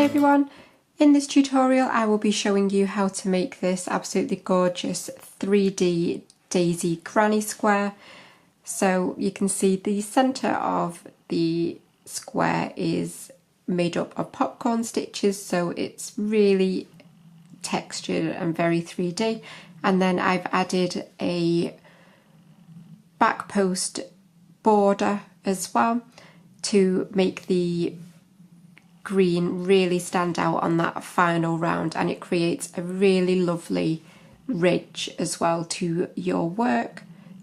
everyone! In this tutorial I will be showing you how to make this absolutely gorgeous 3D daisy granny square. So you can see the centre of the square is made up of popcorn stitches, so it's really textured and very 3D. And then I've added a back post border as well to make the green really stand out on that final round, and it creates a really lovely ridge as well to your work.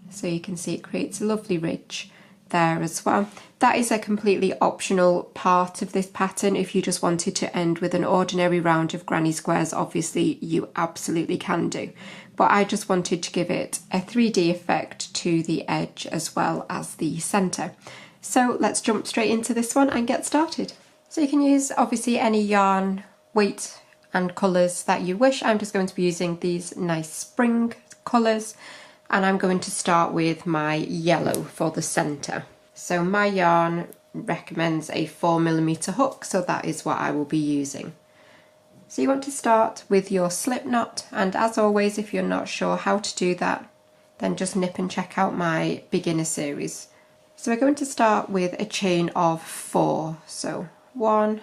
So you can see it creates a lovely ridge there as well. That is a completely optional part of this pattern. If you just wanted to end with an ordinary round of granny squares, obviously you absolutely can do, but I just wanted to give it a 3D effect to the edge as well as the centre. So let's jump straight into this one and get started. So you can use obviously any yarn, weight and colours that you wish. I'm just going to be using these nice spring colours, and I'm going to start with my yellow for the centre. So my yarn recommends a 4mm hook, so that is what I will be using. So you want to start with your slip knot, and as always, if you're not sure how to do that, then just nip and check out my beginner series. So we're going to start with a chain of 4. So 1,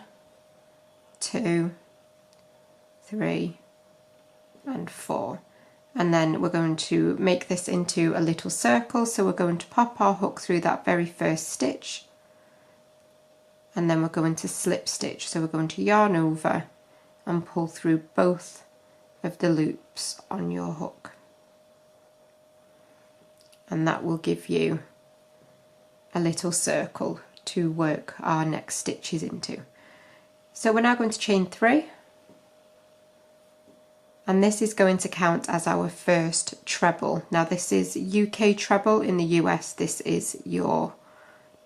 2, 3 and 4, and then we're going to make this into a little circle. So we're going to pop our hook through that very first stitch, and then we're going to slip stitch. So we're going to yarn over and pull through both of the loops on your hook, and that will give you a little circle to work our next stitches into. So we're now going to chain 3, and this is going to count as our first treble. Now this is UK treble, in the US this is your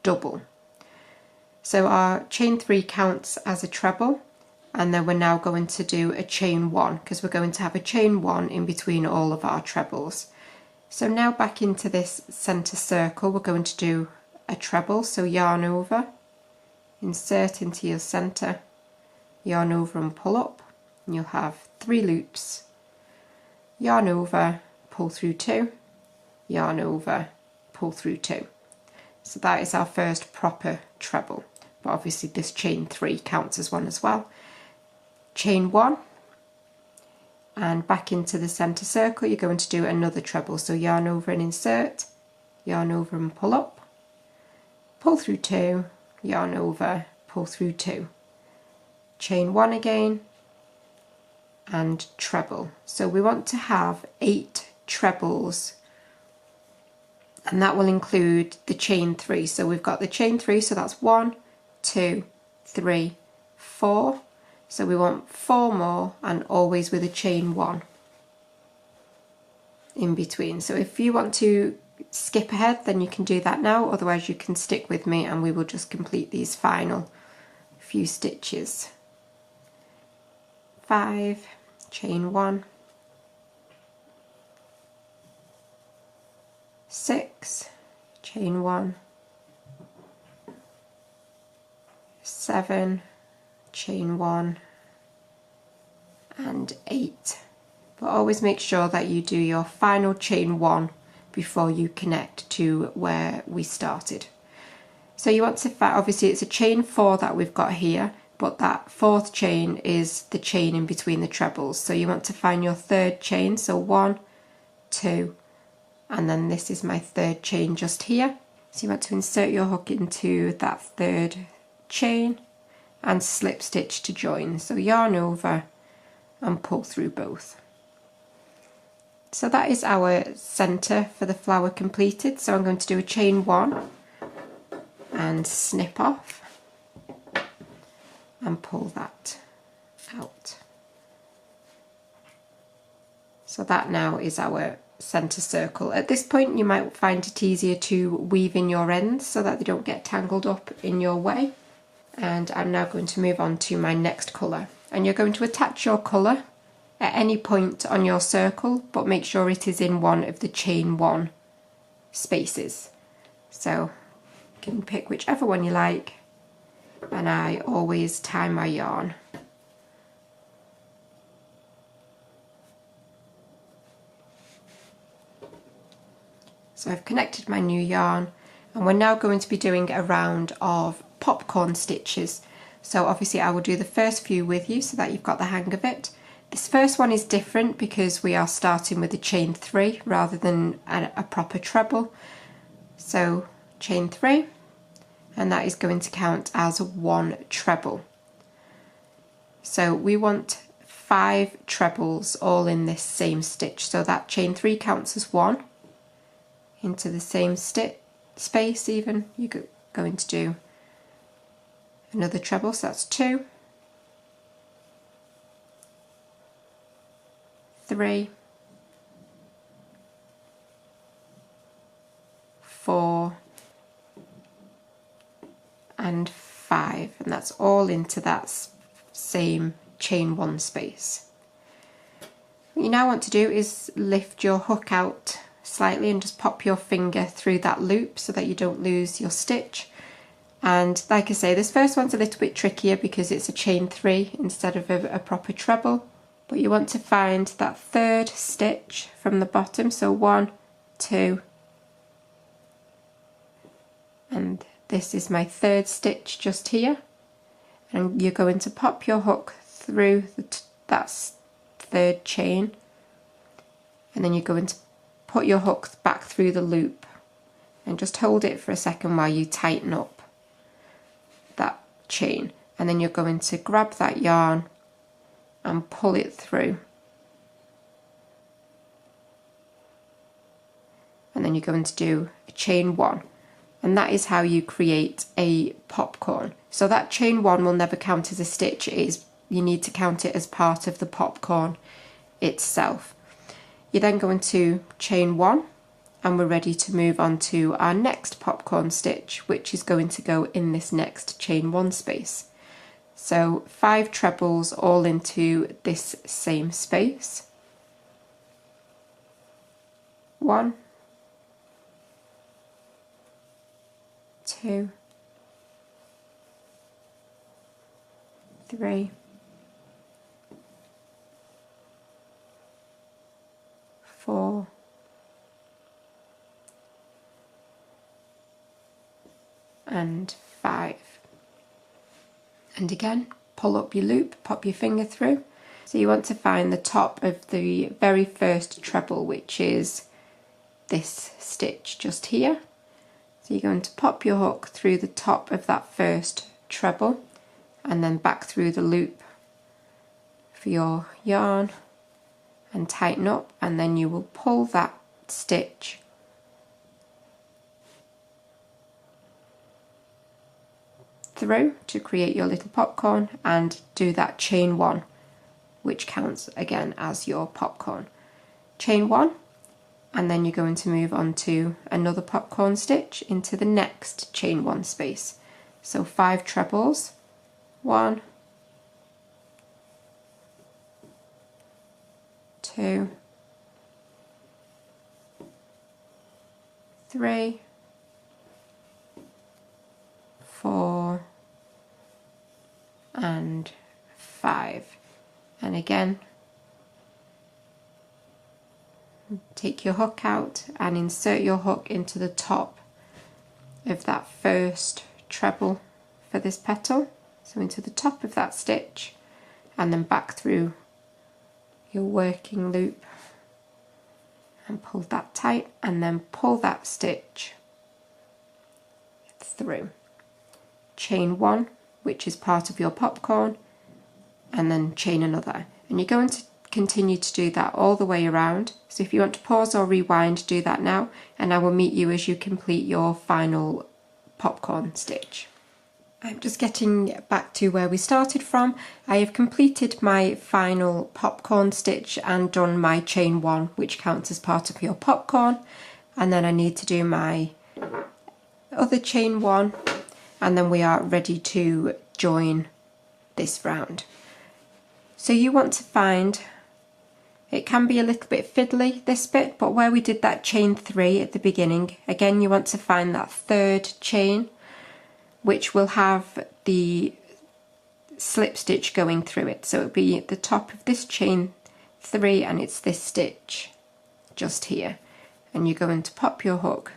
double. So our chain 3 counts as a treble, and then we're now going to do a chain 1 because we're going to have a chain 1 in between all of our trebles. So now back into this centre circle we're going to do a treble. So yarn over, insert into your centre, yarn over and pull up, and you'll have 3 loops, yarn over, pull through 2, yarn over, pull through 2. So that is our first proper treble, but obviously this chain 3 counts as one as well. Chain 1, and back into the centre circle you're going to do another treble. So yarn over and insert, yarn over and pull up, pull through 2, yarn over, pull through 2, chain 1 again, and treble. So we want to have 8 trebles, and that will include the chain 3. So we've got the chain 3, so that's 1, 2, 3, 4. So we want 4 more, and always with a chain 1 in between. So if you want to skip ahead, then you can do that now, otherwise you can stick with me and we will just complete these final few stitches. 5, chain 1, 6, chain 1, 7, chain 1, and 8. But always make sure that you do your final chain 1 before you connect to where we started. So you want to obviously it's a chain 4 that we've got here, but that 4th chain is the chain in between the trebles. So you want to find your 3rd chain, so 1, 2, and then this is my 3rd chain just here. So you want to insert your hook into that 3rd chain and slip stitch to join. So yarn over and pull through both. So that is our centre for the flower completed. So I'm going to do a chain 1 and snip off and pull that out. So that now is our centre circle. At this point you might find it easier to weave in your ends so that they don't get tangled up in your way. And I'm now going to move on to my next colour, and you're going to attach your colour at any point on your circle, but make sure it is in one of the chain 1 spaces. So you can pick whichever one you like, and I always tie my yarn So I've connected my new yarn, and we're now going to be doing a round of popcorn stitches. So obviously I will do the first few with you so that you've got the hang of it. This first one is different because we are starting with a chain 3 rather than a proper treble. So chain 3, and that is going to count as 1 treble. So we want 5 trebles all in this same stitch, so that chain 3 counts as 1 into the same space. Even you're going to do another treble, so that's 2, 3, 4 and 5, and that's all into that same chain 1 space. What you now want to do is lift your hook out slightly and just pop your finger through that loop so that you don't lose your stitch. And like I say, this first one's a little bit trickier because it's a chain 3 instead of a proper treble, but you want to find that 3rd stitch from the bottom, so 1, 2, and this is my 3rd stitch just here, and you're going to pop your hook through that 3rd chain, and then you're going to put your hook back through the loop and just hold it for a second while you tighten up that chain, and then you're going to grab that yarn and pull it through, and then you're going to do a chain 1, and that is how you create a popcorn. So that chain 1 will never count as a stitch, you need to count it as part of the popcorn itself. You're then going to chain 1, and we're ready to move on to our next popcorn stitch, which is going to go in this next chain 1 space. So 5 trebles all into this same space. 1, 2, 3, 4, and 5. And again, pull up your loop, pop your finger through. So you want to find the top of the very first treble, which is this stitch just here. So you're going to pop your hook through the top of that first treble and then back through the loop for your yarn and tighten up, and then you will pull that stitch through to create your little popcorn and do that chain 1, which counts again as your popcorn. Chain 1, and then you're going to move on to another popcorn stitch into the next chain 1 space. So 5 trebles, 1, 2, 3, 4, and 5. And again, take your hook out and insert your hook into the top of that first treble for this petal, so into the top of that stitch, and then back through your working loop and pull that tight, and then pull that stitch through. Chain 1, which is part of your popcorn, and then chain another, and you're going to continue to do that all the way around. So if you want to pause or rewind, do that now, and I will meet you as you complete your final popcorn stitch. I'm just getting back to where we started from. I have completed my final popcorn stitch and done my chain 1, which counts as part of your popcorn, and then I need to do my other chain 1, and then we are ready to join this round. So you want to find, it can be a little bit fiddly this bit, but where we did that chain 3 at the beginning, again you want to find that 3rd chain, which will have the slip stitch going through it. So it'll be at the top of this chain 3, and it's this stitch just here. and you're going to pop your hook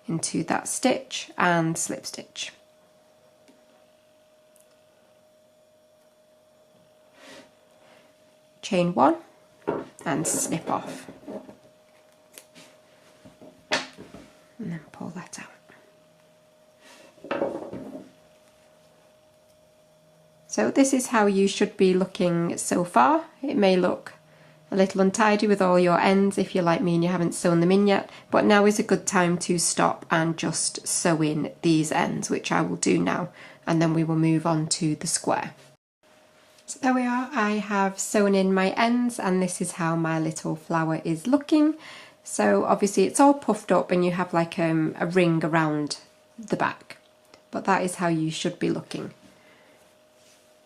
into that stitch and slip stitch. Chain 1 and snip off, and then pull that out. So this is how you should be looking so far. It may look a little untidy with all your ends if you're like me and you haven't sewn them in yet, but now is a good time to stop and just sew in these ends, which I will do now, and then we will move on to the square. So there we are, I have sewn in my ends, and this is how my little flower is looking. So obviously it's all puffed up and you have like a ring around the back, but that is how you should be looking.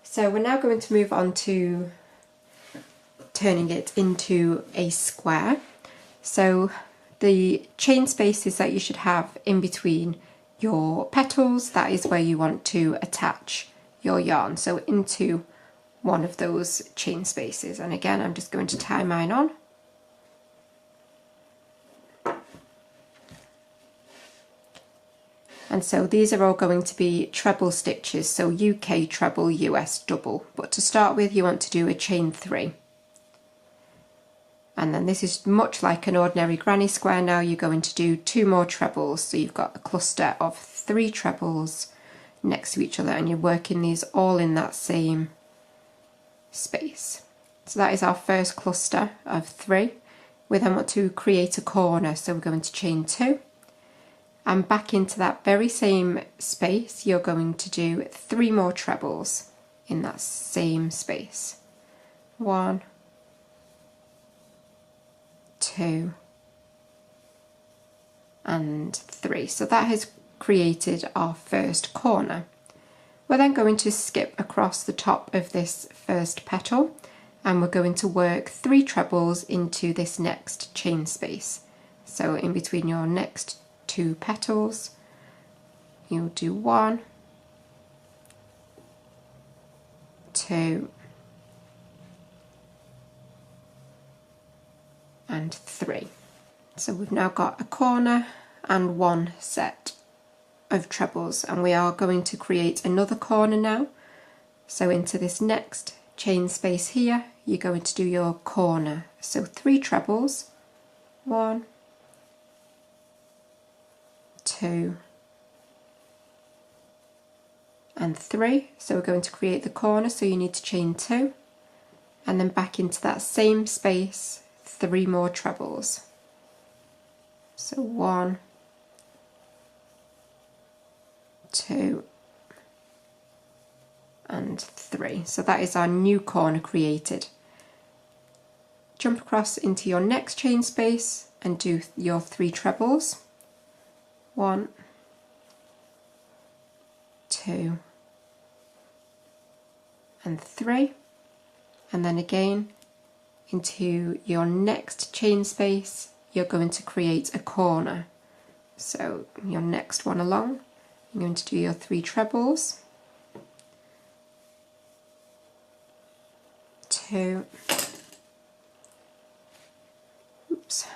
So we're now going to move on to turning it into a square. So the chain spaces that you should have in between your petals, that is where you want to attach your yarn. So into one of those chain spaces, and again I'm just going to tie mine on. And so these are all going to be treble stitches, so UK treble, US double. But to start with you want to do a chain 3. And then this is much like an ordinary granny square. Now you're going to do 2 more trebles, so you've got a cluster of 3 trebles next to each other, and you're working these all in that same space. So that is our first cluster of 3. We then want to create a corner, so we're going to chain 2. And back into that very same space, you're going to do 3 more trebles in that same space. 1, 2, and 3. So that has created our first corner. We're then going to skip across the top of this first petal, and we're going to work 3 trebles into this next chain space. So in between your next 2 petals, you'll do 1, 2, and 3. So we've now got a corner and 1 set of trebles, and we are going to create another corner now. So into this next chain space here, you're going to do your corner. So 3 trebles, 1, 2, and 3. So we're going to create the corner, so you need to chain 2, and then back into that same space 3 more trebles. So 1, 2, and 3. So that is our new corner created. Jump across into your next chain space and do your 3 trebles. 1, 2, and 3, and then again into your next chain space you're going to create a corner. So your next one along, you're going to do your 3 trebles, 2, oops,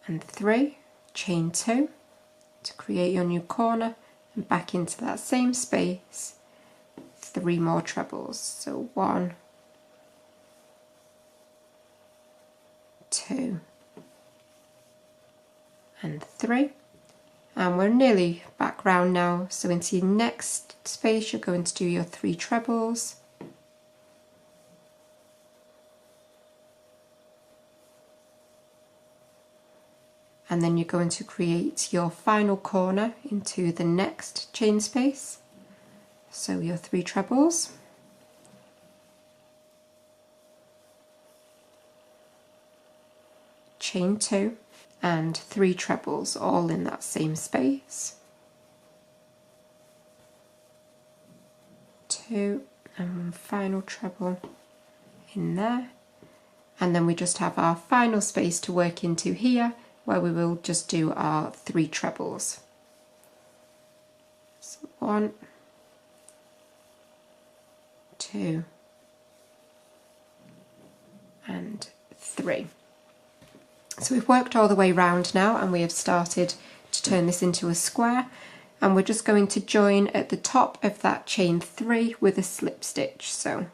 and 3, chain 2 to create your new corner, and back into that same space 3 more trebles. So 1, 2, and 3, and we're nearly back round now. So into your next space you're going to do your 3 trebles, and then you're going to create your final corner into the next chain space. So your 3 trebles, chain 2, and 3 trebles all in that same space. 2, and final treble in there, and then we just have our final space to work into here, where we will just do our 3 trebles. So 1, 2, and 3. So we've worked all the way round now, and we have started to turn this into a square, and we're just going to join at the top of that chain 3 with a slip stitch. So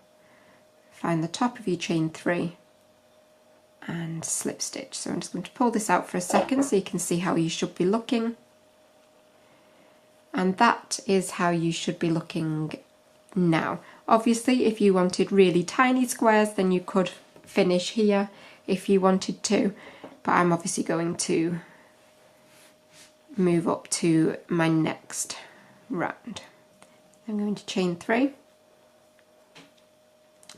find the top of your chain 3 and slip stitch. So I'm just going to pull this out for a second so you can see how you should be looking. And that is how you should be looking now. Obviously, if you wanted really tiny squares, then you could finish here if you wanted to, but I'm obviously going to move up to my next round. I'm going to chain 3,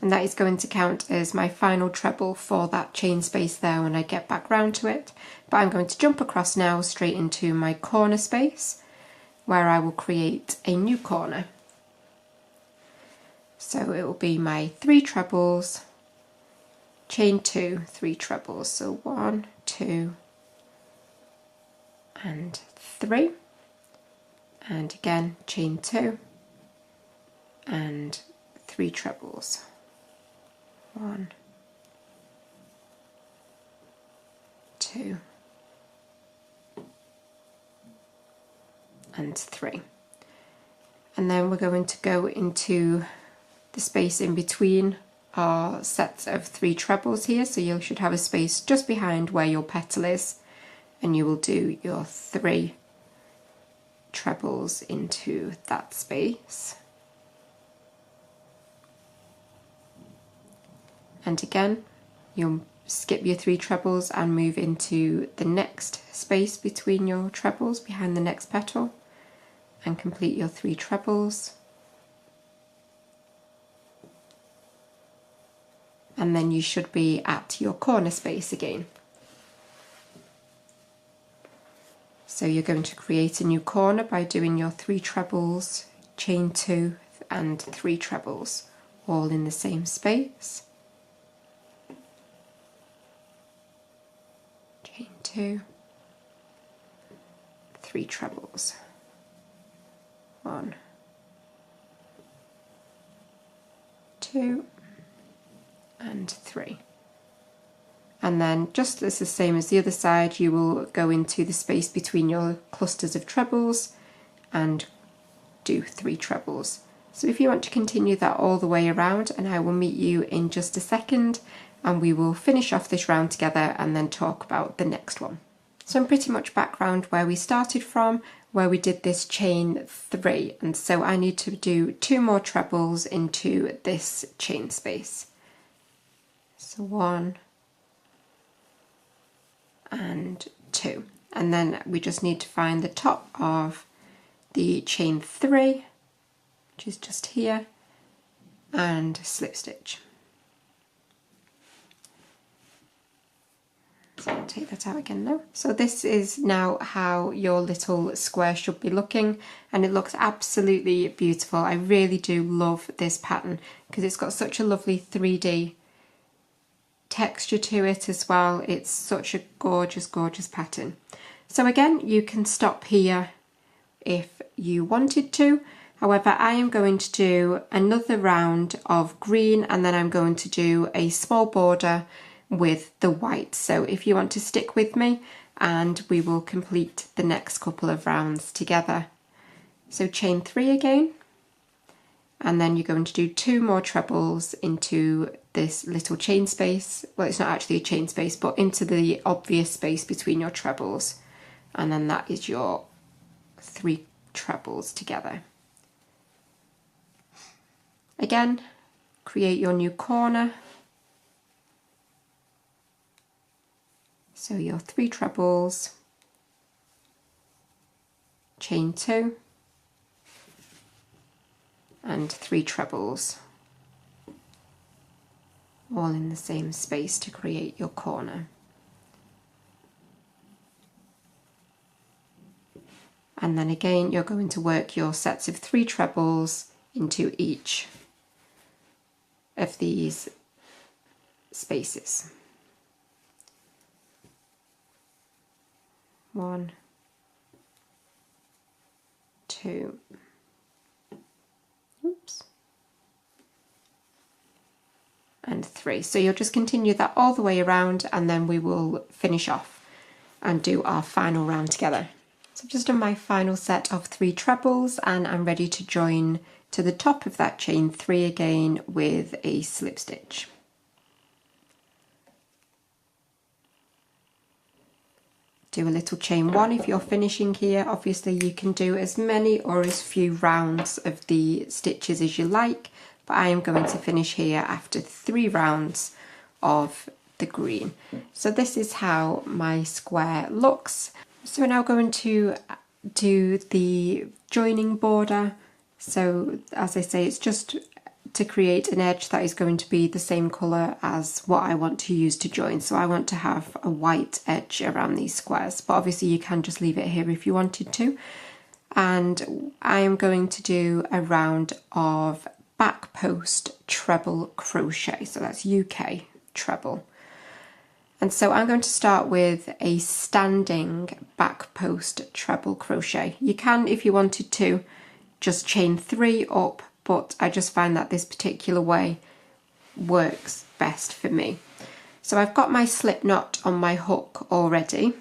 and that is going to count as my final treble for that chain space there when I get back round to it. But I'm going to jump across now straight into my corner space, where I will create a new corner. So it will be my 3 trebles, chain 2, 3 trebles. So 1, 2, and 3, and again chain 2 and 3 trebles. 1, 2, and 3. And then we're going to go into the space in between our sets of 3 trebles here, so you should have a space just behind where your petal is, and you will do your 3 trebles into that space. And again, you'll skip your 3 trebles and move into the next space between your trebles, behind the next petal, and complete your 3 trebles. And then you should be at your corner space again. So you're going to create a new corner by doing your 3 trebles, chain 2 and 3 trebles, all in the same space. Chain 2, 3 trebles. 1, 2, and 3. And then, just as the same as the other side, you will go into the space between your clusters of trebles and do 3 trebles. So if you want to continue that all the way around, and I will meet you in just a second, and we will finish off this round together and then talk about the next one. So I'm pretty much back round where we started from, where we did this chain 3, and so I need to do 2 more trebles into this chain space. So 1 and 2, and then we just need to find the top of the chain 3, which is just here, and slip stitch. So I'll take that out again now. So this is now how your little square should be looking, and it looks absolutely beautiful. I really do love this pattern because it's got such a lovely 3D texture to it as well. It's such a gorgeous pattern. So again, you can stop here if you wanted to. However, I am going to do another round of green, and then I'm going to do a small border with the white. So if you want to stick with me, and we will complete the next couple of rounds together. So chain 3 again, and then you're going to do 2 more trebles into this little chain space. Well, it's not actually a chain space, but into the obvious space between your trebles, and then that is your 3 trebles together. Again, create your new corner. So your 3 trebles, chain 2, and 3 trebles, all in the same space to create your corner. And then again, you're going to work your sets of 3 trebles into each of these spaces. 1, 2, oops, and 3. So you'll just continue that all the way around, and then we will finish off and do our final round together. So I've just done my final set of 3 trebles, and I'm ready to join to the top of that chain 3 again with a slip stitch. Do a little chain 1 if you're finishing here. Obviously you can do as many or as few rounds of the stitches as you like, but I am going to finish here after 3 rounds of the green. So this is how my square looks. So we're now going to do the joining border. So as I say, it's just to create an edge that is going to be the same colour as what I want to use to join. So I want to have a white edge around these squares, but obviously you can just leave it here if you wanted to. And I am going to do a round of back post treble crochet. So that's UK treble. And so I'm going to start with a standing back post treble crochet. You can, if you wanted to, just chain 3 up, but I just find that this particular way works best for me. So I've got my slip knot on my hook already,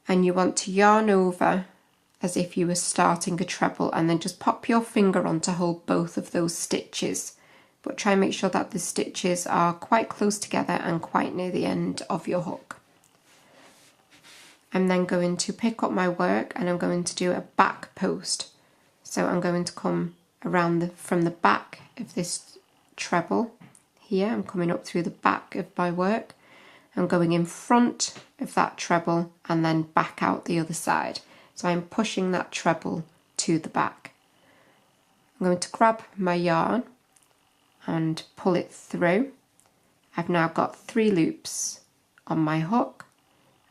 and you want to yarn over as if you were starting a treble, and then just pop your finger on to hold both of those stitches, but try and make sure that the stitches are quite close together and quite near the end of your hook. I'm then going to pick up my work and I'm going to do a back post. So I'm going to come around from the back of this treble here. I'm coming up through the back of my work. I'm going in front of that treble and then back out the other side. So I'm pushing that treble to the back. I'm going to grab my yarn and pull it through. I've now got 3 loops on my hook,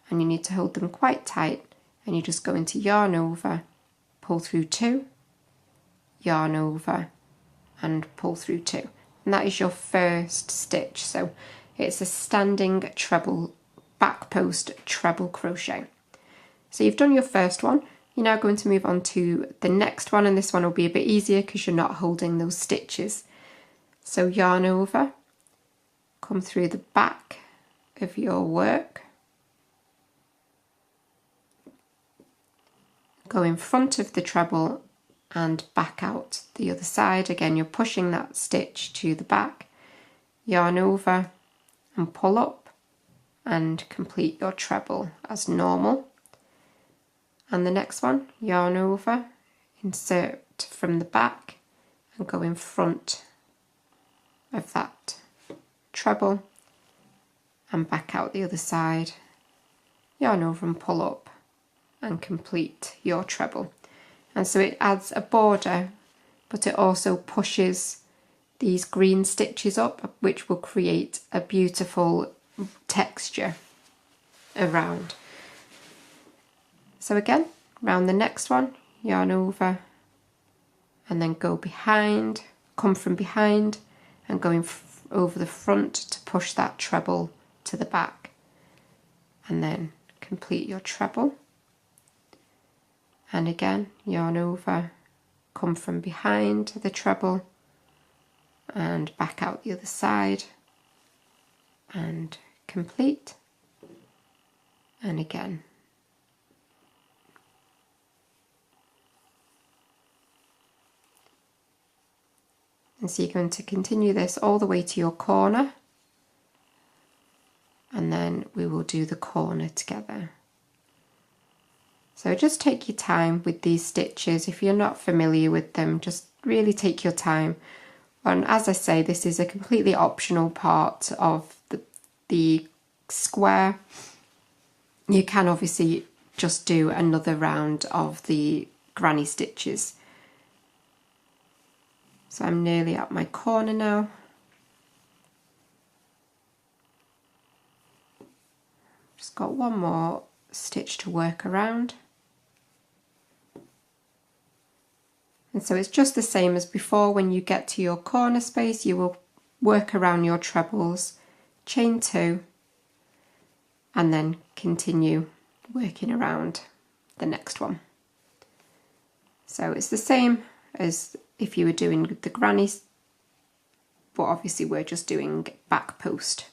and you need to hold them quite tight, and you're just going to yarn over, pull through 2, yarn over and pull through 2, and that is your first stitch. So it's a standing treble back post treble crochet. So you've done your first one. You're now going to move on to the next one, and this one will be a bit easier because you're not holding those stitches. So yarn over, come through the back of your work, go in front of the treble and back out the other side. Again, you're pushing that stitch to the back, yarn over and pull up and complete your treble as normal. And the next one, yarn over, insert from the back and go in front of that treble and back out the other side, yarn over and pull up and complete your treble. And so it adds a border, but it also pushes these green stitches up, which will create a beautiful texture around. So again, round the next one, yarn over and then go behind, come from behind and going over the front to push that treble to the back, and then complete your treble. And again, yarn over, come from behind the treble and back out the other side and complete. And again. And so you're going to continue this all the way to your corner, and then we will do the corner together. So just take your time with these stitches. If you're not familiar with them, just really take your time. And as I say, this is a completely optional part of the square. You can obviously just do another round of the granny stitches. So I'm nearly at my corner now. Just got one more stitch to work around. And so it's just the same as before. When you get to your corner space, you will work around your trebles, chain 2, and then continue working around the next one. So it's the same as if you were doing the granny but obviously we're just doing back post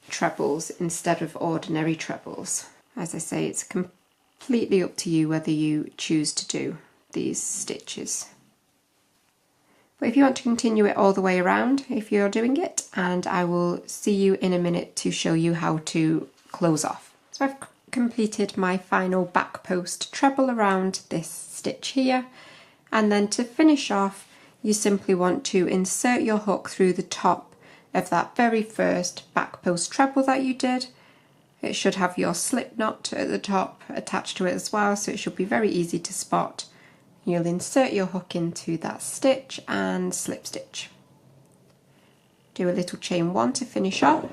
trebles instead of ordinary trebles. As I say, it's completely up to you whether you choose to do these stitches. But if you want to continue it all the way around, if you're doing it, and I will see you in a minute to show you how to close off. So I've completed my final back post treble around this stitch here, and then to finish off you simply want to insert your hook through the top of that very first back post treble that you did. It should have your slip knot at the top attached to it as well, so it should be very easy to spot. You'll insert your hook into that stitch and slip stitch. Do a little chain 1 to finish off,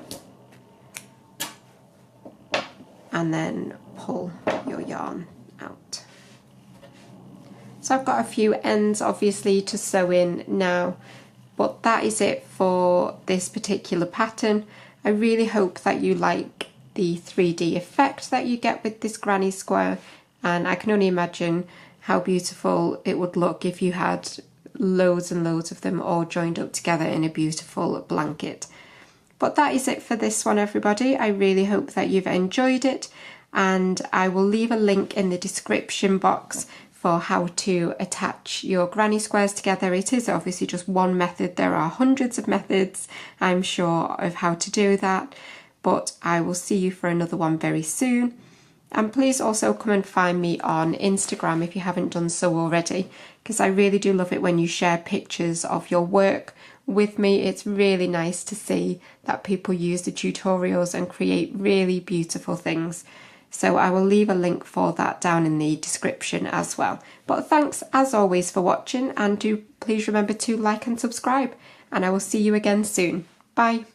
and then pull your yarn out. So I've got a few ends obviously to sew in now, but that is it for this particular pattern. I really hope that you like the 3D effect that you get with this granny square, and I can only imagine how beautiful it would look if you had loads and loads of them all joined up together in a beautiful blanket. But that is it for this one, everybody. I really hope that you've enjoyed it, and I will leave a link in the description box for how to attach your granny squares together. It is obviously just one method. There are hundreds of methods, I'm sure, of how to do that, but I will see you for another one very soon. And please also come and find me on Instagram if you haven't done so already, because I really do love it when you share pictures of your work with me. It's really nice to see that people use the tutorials and create really beautiful things. So I will leave a link for that down in the description as well. But thanks as always for watching, and do please remember to like and subscribe, and I will see you again soon. Bye.